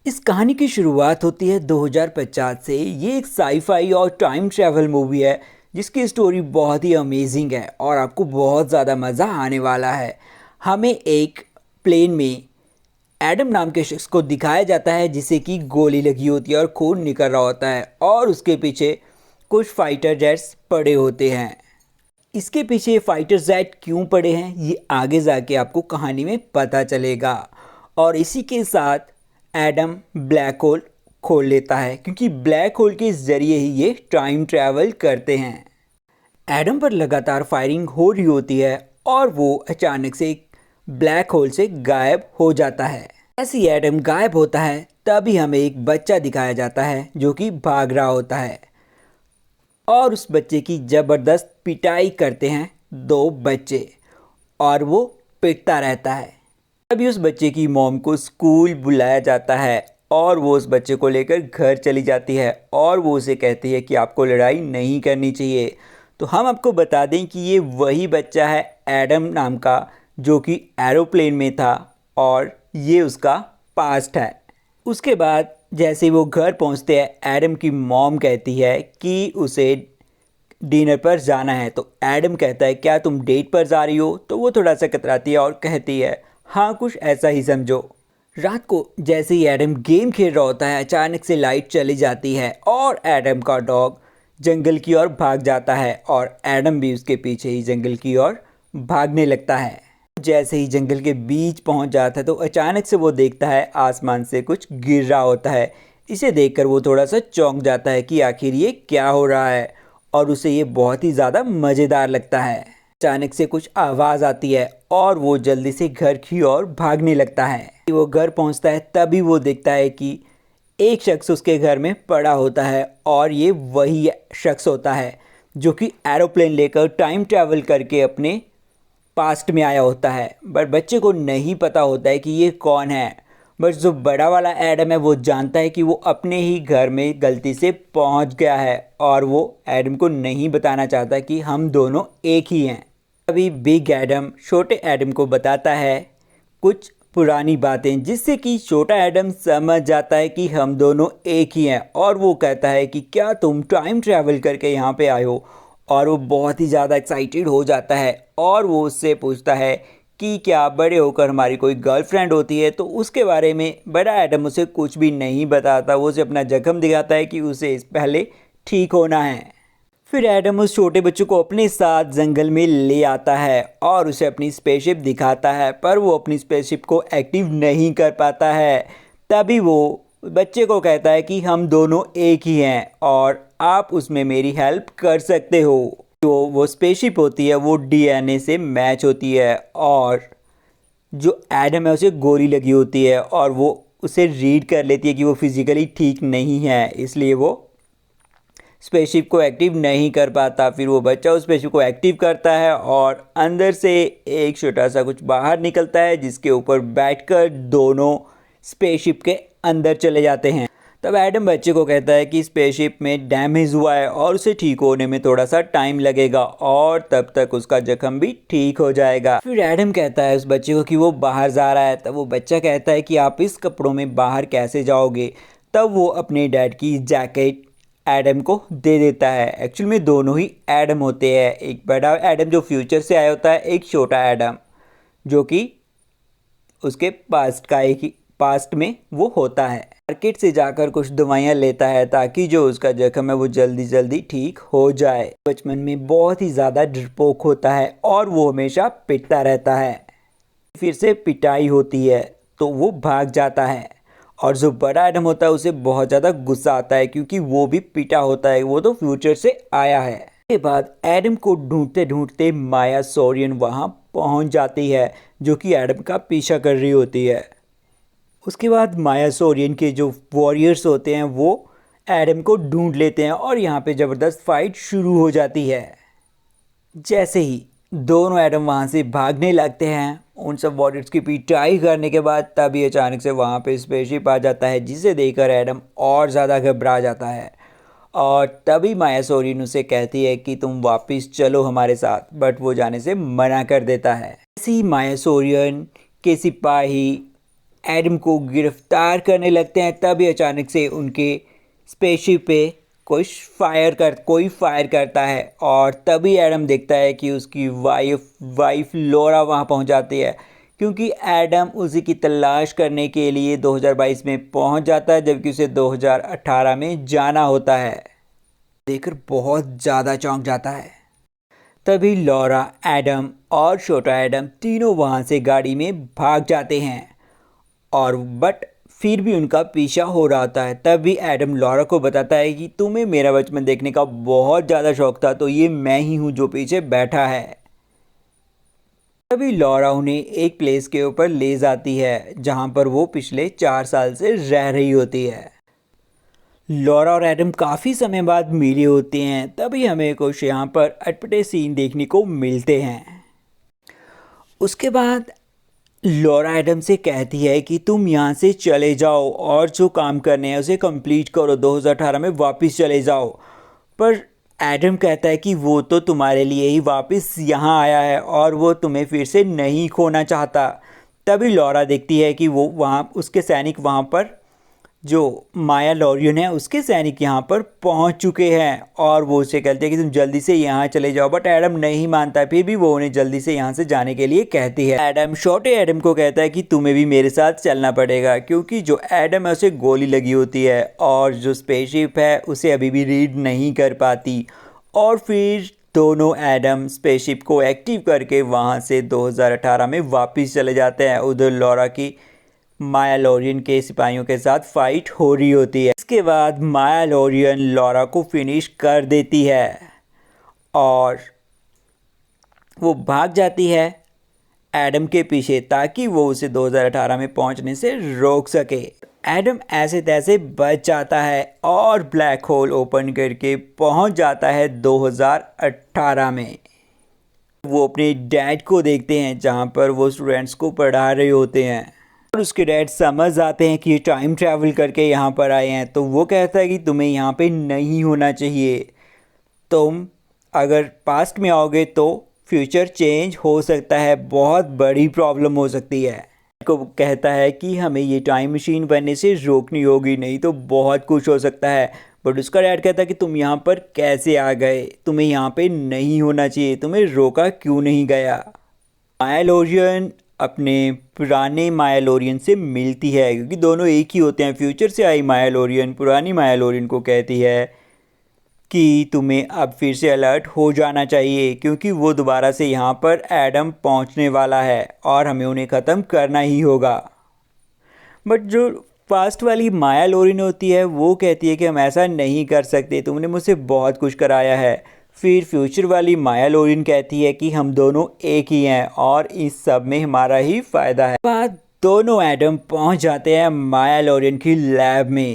इस कहानी की शुरुआत होती है 2050 से। ये एक साईफाई और टाइम ट्रैवल मूवी है जिसकी स्टोरी बहुत ही अमेजिंग है और आपको बहुत ज़्यादा मज़ा आने वाला है। हमें एक प्लेन में एडम नाम के शख्स को दिखाया जाता है जिसे कि गोली लगी होती है और खून निकल रहा होता है और उसके पीछे कुछ फाइटर जेट्स पड़े होते हैं। इसके पीछे फाइटर जेट क्यों पड़े हैं ये आगे जाके आपको कहानी में पता चलेगा। और इसी के साथ एडम ब्लैक होल खोल लेता है क्योंकि ब्लैक होल के ज़रिए ही ये टाइम ट्रैवल करते हैं। एडम पर लगातार फायरिंग हो रही होती है और वो अचानक से एक ब्लैक होल से गायब हो जाता है। ऐसे ही एडम गायब होता है तभी हमें एक बच्चा दिखाया जाता है जो कि भाग रहा होता है और उस बच्चे की ज़बरदस्त पिटाई करते हैं दो बच्चे और वो पिटता रहता है। तभी उस बच्चे की मॉम को स्कूल बुलाया जाता है और वो उस बच्चे को लेकर घर चली जाती है और वो उसे कहती है कि आपको लड़ाई नहीं करनी चाहिए। तो हम आपको बता दें कि ये वही बच्चा है एडम नाम का जो कि एरोप्लेन में था और ये उसका पास्ट है। उसके बाद जैसे ही वो घर पहुंचते हैं एडम की मॉम कहती है कि उसे डिनर पर जाना है। तो एडम कहता है क्या तुम डेट पर जा रही हो? तो वो थोड़ा सा कतराती है और कहती है हाँ कुछ ऐसा ही समझो। रात को जैसे ही एडम गेम खेल रहा होता है अचानक से लाइट चली जाती है और एडम का डॉग जंगल की ओर भाग जाता है और एडम भी उसके पीछे ही जंगल की ओर भागने लगता है। जैसे ही जंगल के बीच पहुंच जाता है तो अचानक से वो देखता है आसमान से कुछ गिर रहा होता है। इसे देखकर वो थोड़ा सा चौंक जाता है कि आखिर ये क्या हो रहा है और उसे ये बहुत ही ज़्यादा मज़ेदार लगता है। अचानक से कुछ आवाज़ आती है और वो जल्दी से घर की ओर भागने लगता है। वो घर पहुंचता है तभी वो देखता है कि एक शख्स उसके घर में पड़ा होता है और ये वही शख्स होता है जो कि एरोप्लेन लेकर टाइम ट्रैवल करके अपने पास्ट में आया होता है। बट बच्चे को नहीं पता होता है कि ये कौन है। बट जो बड़ा वाला एडम है वो जानता है कि वो अपने ही घर में गलती से पहुंच गया है और वो एडम को नहीं बताना चाहता कि हम दोनों एक ही हैं। अभी बिग एडम छोटे एडम को बताता है कुछ पुरानी बातें जिससे कि छोटा एडम समझ जाता है कि हम दोनों एक ही हैं और वो कहता है कि क्या तुम टाइम ट्रैवल करके यहाँ पे आए हो? और वो बहुत ही ज़्यादा एक्साइटेड हो जाता है और वो उससे पूछता है कि क्या बड़े होकर हमारी कोई गर्लफ्रेंड होती है? तो उसके बारे में बड़ा एडम उसे कुछ भी नहीं बताता। वो उसे अपना जख्म दिखाता है कि उसे इस पहले ठीक होना है। फिर एडम उस छोटे बच्चे को अपने साथ जंगल में ले आता है और उसे अपनी स्पेसशिप दिखाता है पर वो अपनी स्पेसशिप को एक्टिव नहीं कर पाता है। तभी वो बच्चे को कहता है कि हम दोनों एक ही हैं और आप उसमें मेरी हेल्प कर सकते हो। तो वो स्पेसशिप होती है वो डीएनए से मैच होती है और जो एडम है उसे गोली लगी होती है और वो उसे रीड कर लेती है कि वो फिज़िकली ठीक नहीं है, इसलिए वो स्पेसशिप को एक्टिव नहीं कर पाता। फिर वो बच्चा उस स्पेसशिप को एक्टिव करता है और अंदर से एक छोटा सा कुछ बाहर निकलता है जिसके ऊपर बैठकर दोनों स्पेसशिप के अंदर चले जाते हैं। तब एडम बच्चे को कहता है कि स्पेसशिप में डैमेज हुआ है और उसे ठीक होने में थोड़ा सा टाइम लगेगा और तब तक उसका जख्म भी ठीक हो जाएगा। फिर एडम कहता है उस बच्चे को कि वो बाहर जा रहा है। तब वो बच्चा कहता है कि आप इस कपड़ों में बाहर कैसे जाओगे? तब वो अपने डैड की जैकेट एडम को दे देता है। एक्चुअल में दोनों ही एडम होते हैं, एक बड़ा एडम जो फ्यूचर से आया होता है, एक छोटा एडम जो कि उसके पास्ट में वो होता है। मार्केट से जाकर कुछ दवाइयाँ लेता है ताकि जो उसका जख्म है वो जल्दी जल्दी ठीक हो जाए। बचपन में बहुत ही ज़्यादा डरपोक होता है और वो हमेशा पिटता रहता है। फिर से पिटाई होती है तो वो भाग जाता है और जो बड़ा एडम होता है उसे बहुत ज़्यादा गुस्सा आता है क्योंकि वो भी पिटा होता है, वो तो फ्यूचर से आया है। उसके बाद एडम को ढूंढते ढूंढते माया सोरियन वहाँ पहुँच जाती है जो कि एडम का पीछा कर रही होती है। उसके बाद माया सोरियन के जो वॉरियर्स होते हैं वो एडम को ढूंढ लेते हैं और यहाँ पे ज़बरदस्त फाइट शुरू हो जाती है। जैसे ही दोनों एडम वहाँ से भागने लगते हैं उन सब वॉरियर्स की पिटाई करने के बाद तभी अचानक से वहाँ पे स्पेसशिप आ जाता है जिसे देखकर एडम और ज़्यादा घबरा जाता है और तभी माया सोरियन उसे कहती है कि तुम वापस चलो हमारे साथ, बट वो जाने से मना कर देता है। ऐसे ही माया सोरियन के सिपाही एडम को गिरफ्तार करने लगते हैं। तभी अचानक से उनके स्पेसशिप पे कोई फायर करता है और तभी एडम देखता है कि उसकी वाइफ लोरा वहाँ पहुँच जाती है, क्योंकि एडम उसी की तलाश करने के लिए 2022 में पहुँच जाता है, जबकि उसे 2018 में जाना होता है। देखकर बहुत ज़्यादा चौंक जाता है। तभी लॉरा, एडम और छोटा एडम तीनों वहाँ से गाड़ी में भाग जाते हैं और बट फिर भी उनका पीछा हो रहा होता है। तभी एडम लॉरा को बताता है कि तुम्हें मेरा बचपन देखने का बहुत ज़्यादा शौक था, तो ये मैं ही हूँ जो पीछे बैठा है। तभी लॉरा उन्हें एक प्लेस के ऊपर ले जाती है जहाँ पर वो पिछले 4 साल से रह रही होती है। लॉरा और एडम काफ़ी समय बाद मिले होते हैं। तभी हमें कुछ यहाँ पर अटपटे सीन देखने को मिलते हैं। उसके बाद लॉरा एडम से कहती है कि तुम यहाँ से चले जाओ और जो काम करने हैं उसे कंप्लीट करो, 2018 में वापस चले जाओ। पर एडम कहता है कि वो तो तुम्हारे लिए ही वापस यहाँ आया है और वो तुम्हें फिर से नहीं खोना चाहता। तभी लॉरा देखती है कि वो वहाँ उसके सैनिक वहाँ पर जो माया लॉरियन है उसके सैनिक यहाँ पर पहुँच चुके हैं और वो उसे कहते हैं कि तुम जल्दी से यहाँ चले जाओ। बट एडम नहीं मानता, फिर भी वो उन्हें जल्दी से यहाँ से जाने के लिए कहती है। एडम छोटे एडम को कहता है कि तुम्हें भी मेरे साथ चलना पड़ेगा, क्योंकि जो एडम है उसे गोली लगी होती है और जो स्पेसशिप है उसे अभी भी रीड नहीं कर पाती। और फिर दोनों एडम स्पेसशिप को एक्टिव करके वहाँ से 2018 में वापस चले जाते हैं। उधर लॉरा की माया लॉरियन के सिपाहियों के साथ फाइट हो रही होती है। इसके बाद माया लॉरियन लॉरा को फिनिश कर देती है और वो भाग जाती है एडम के पीछे, ताकि वो उसे 2018 में पहुंचने से रोक सके। एडम ऐसे तैसे बच जाता है और ब्लैक होल ओपन करके पहुंच जाता है 2018 में। वो अपने डैड को देखते हैं जहां पर वो स्टूडेंट्स को पढ़ा रहे होते हैं और उसके डैड समझ आते हैं कि ये टाइम ट्रैवल करके यहाँ पर आए हैं। तो वो कहता है कि तुम्हें यहाँ पे नहीं होना चाहिए, तुम अगर पास्ट में आओगे तो फ्यूचर चेंज हो सकता है, बहुत बड़ी प्रॉब्लम हो सकती है। को कहता है कि हमें ये टाइम मशीन बनने से रोकनी होगी, नहीं तो बहुत कुछ हो सकता है। बट उसका डैड कहता है कि तुम यहाँ पर कैसे आ गए, तुम्हें यहाँ पे नहीं होना चाहिए, तुम्हें रोका क्यों नहीं गया। माया लॉरियन अपने पुराने माया लॉरियन से मिलती है, क्योंकि दोनों एक ही होते हैं। फ्यूचर से आई माया लॉरियन पुरानी माया लॉरियन को कहती है कि तुम्हें अब फिर से अलर्ट हो जाना चाहिए, क्योंकि वो दोबारा से यहाँ पर एडम पहुँचने वाला है और हमें उन्हें ख़त्म करना ही होगा। बट जो पास्ट वाली माया लॉरियन होती है वो कहती है कि हम ऐसा नहीं कर सकते, तुमने मुझसे बहुत कुछ कराया है। फिर फ्यूचर वाली माया लॉरियन कहती है कि हम दोनों एक ही हैं और इस सब में हमारा ही फ़ायदा है। बाद दोनों एडम पहुंच जाते हैं माया लॉरियन की लैब में।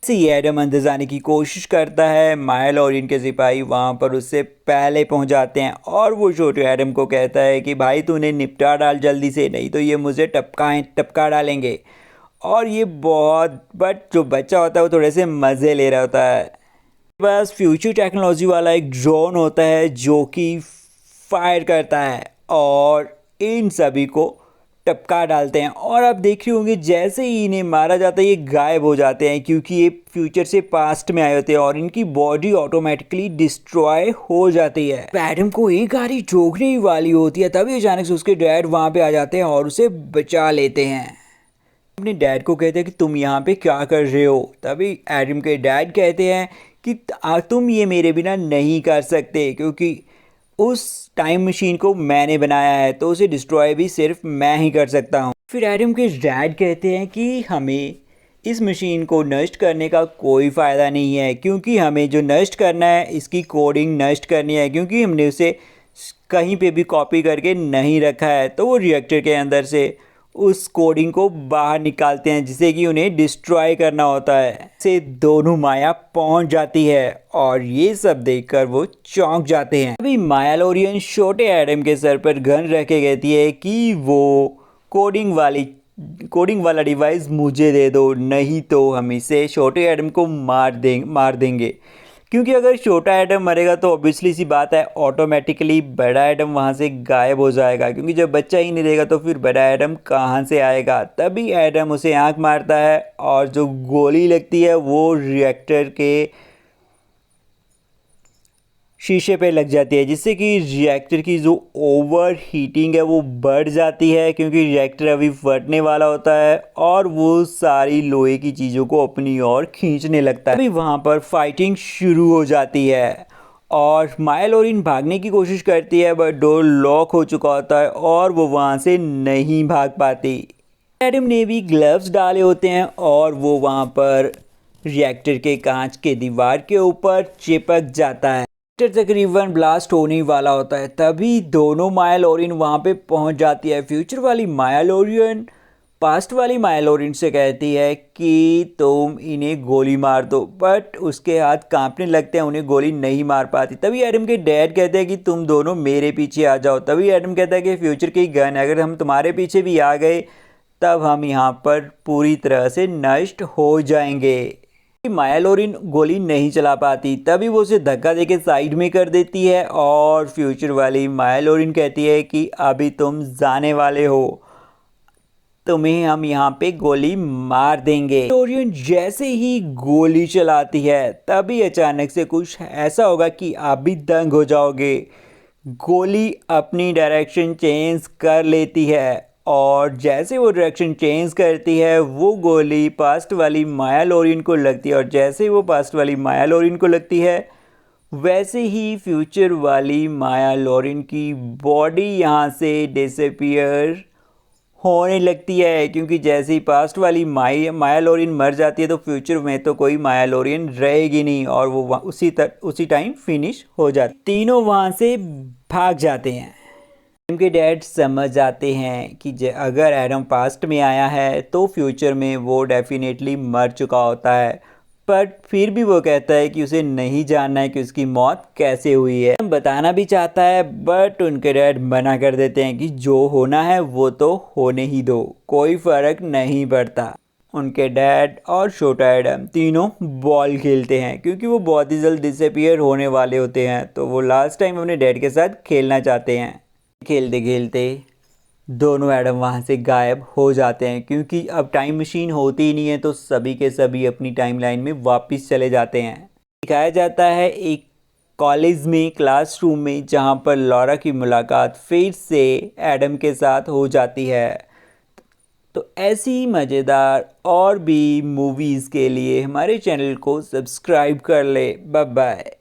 ऐसे ही एडम अंदर जाने की कोशिश करता है, माया लॉरियन के सिपाही वहां पर उससे पहले पहुंच जाते हैं और वो छोटे एडम को कहता है कि भाई तूने निपटा डाल जल्दी से, नहीं तो ये मुझे टपका डालेंगे। और ये बहुत बट जो बच्चा होता है वो थोड़े से मज़े ले रहा होता है। बस फ्यूचर टेक्नोलॉजी वाला एक ड्रोन होता है जो कि फायर करता है और इन सभी को टपका डालते हैं। और आप देख रहे होंगे जैसे ही इन्हें मारा जाता है ये गायब हो जाते हैं, क्योंकि ये फ्यूचर से पास्ट में आए होते हैं और इनकी बॉडी ऑटोमेटिकली डिस्ट्रॉय हो जाती है। एडम को एक गाड़ी ठोकने ही वाली होती है, तभी अचानक से उसके डैड वहाँ पे आ जाते हैं और उसे बचा लेते हैं। अपने डैड को कहते हैं कि तुम यहाँ पे क्या कर रहे हो। तभी एडम के डैड कहते हैं कि तुम ये मेरे बिना नहीं कर सकते, क्योंकि उस टाइम मशीन को मैंने बनाया है, तो उसे डिस्ट्रॉय भी सिर्फ मैं ही कर सकता हूँ। फिर एडम के डैड कहते हैं कि हमें इस मशीन को नष्ट करने का कोई फ़ायदा नहीं है, क्योंकि हमें जो नष्ट करना है इसकी कोडिंग नष्ट करनी है, क्योंकि हमने उसे कहीं पे भी कॉपी करके नहीं रखा है। तो वो रिएक्टर के अंदर से उस कोडिंग को बाहर निकालते हैं जिसे कि उन्हें डिस्ट्रॉय करना होता है। से दोनों माया पहुंच जाती है और ये सब देखकर वो चौंक जाते हैं। अभी माया लॉरियन छोटे एडम के सर पर गन रख के कहती है कि वो कोडिंग वाला डिवाइस मुझे दे दो, नहीं तो हम इसे छोटे एडम को मार देंगे। क्योंकि अगर छोटा एडम मरेगा तो ऑब्वियसली सी बात है ऑटोमेटिकली बड़ा एडम वहाँ से गायब हो जाएगा, क्योंकि जब बच्चा ही नहीं रहेगा तो फिर बड़ा एडम कहाँ से आएगा। तभी एडम उसे आंख मारता है और जो गोली लगती है वो रिएक्टर के शीशे पे लग जाती है, जिससे कि रिएक्टर की जो ओवर हीटिंग है वो बढ़ जाती है, क्योंकि रिएक्टर अभी फटने वाला होता है और वो सारी लोहे की चीज़ों को अपनी ओर खींचने लगता है। अभी वहाँ पर फाइटिंग शुरू हो जाती है और माया लोरीन भागने की कोशिश करती है, बट डोर लॉक हो चुका होता है और वो वहाँ से नहीं भाग पाती। एडम ने भी ग्लव्स डाले होते हैं और वो वहाँ पर रिएक्टर के कांच के दीवार के ऊपर चिपक जाता है। तकरीबन ब्लास्ट होने वाला होता है, तभी दोनों माया लोरीन वहाँ पे पहुँच जाती है। फ्यूचर वाली माया लोरीन पास्ट वाली माया लोरीन से कहती है कि तुम इन्हें गोली मार दो, बट उसके हाथ कांपने लगते हैं, उन्हें गोली नहीं मार पाती। तभी एडम के डैड कहते हैं कि तुम दोनों मेरे पीछे आ जाओ। तभी एडम कहता है कि फ्यूचर की गन, अगर हम तुम्हारे पीछे भी आ गए तब हम यहाँ पर पूरी तरह से नष्ट हो जाएंगे। माया लोरीन गोली नहीं चला पाती, तभी वो उसे धक्का देके साइड में कर देती है और फ्यूचर वाली माया लोरीन कहती है कि अभी तुम जाने वाले हो, तुम्हें हम यहाँ पे गोली मार देंगे। लोरीन जैसे ही गोली चलाती है तभी अचानक से कुछ ऐसा होगा कि आप भी दंग हो जाओगे। गोली अपनी डायरेक्शन चेंज कर लेती है और जैसे वो डायरेक्शन चेंज करती है वो गोली पास्ट वाली माया लोरीन को लगती है, और जैसे वो पास्ट वाली माया लोरीन को लगती है वैसे ही फ्यूचर वाली माया लोरीन की बॉडी यहाँ से डिसअपीयर होने लगती है, क्योंकि जैसे ही पास्ट वाली माया लोरीन मर जाती है तो फ्यूचर में तो कोई माया लोरीन रहेगी नहीं और वो उसी टाइम फिनिश हो जाती। तीनों वहाँ से भाग जाते हैं। एडम के डैड समझ जाते हैं कि अगर एडम पास्ट में आया है तो फ्यूचर में वो डेफिनेटली मर चुका होता है, पर फिर भी वो कहता है कि उसे नहीं जानना है कि उसकी मौत कैसे हुई है। एडम बताना भी चाहता है, बट उनके डैड मना कर देते हैं कि जो होना है वो तो होने ही दो, कोई फ़र्क नहीं पड़ता। उनके डैड और छोटा एडम तीनों बॉल खेलते हैं, क्योंकि वो बहुत ही जल्द डिसअपीयर होने वाले होते हैं, तो वो लास्ट टाइम अपने डैड के साथ खेलना चाहते हैं। खेलते खेलते दोनों एडम वहाँ से गायब हो जाते हैं, क्योंकि अब टाइम मशीन होती ही नहीं है, तो सभी के सभी अपनी टाइमलाइन में वापस चले जाते हैं। दिखाया जाता है एक कॉलेज में क्लासरूम में, जहाँ पर लॉरा की मुलाकात फिर से एडम के साथ हो जाती है। तो ऐसी मज़ेदार और भी मूवीज़ के लिए हमारे चैनल को सब्सक्राइब कर ले। Bye bye.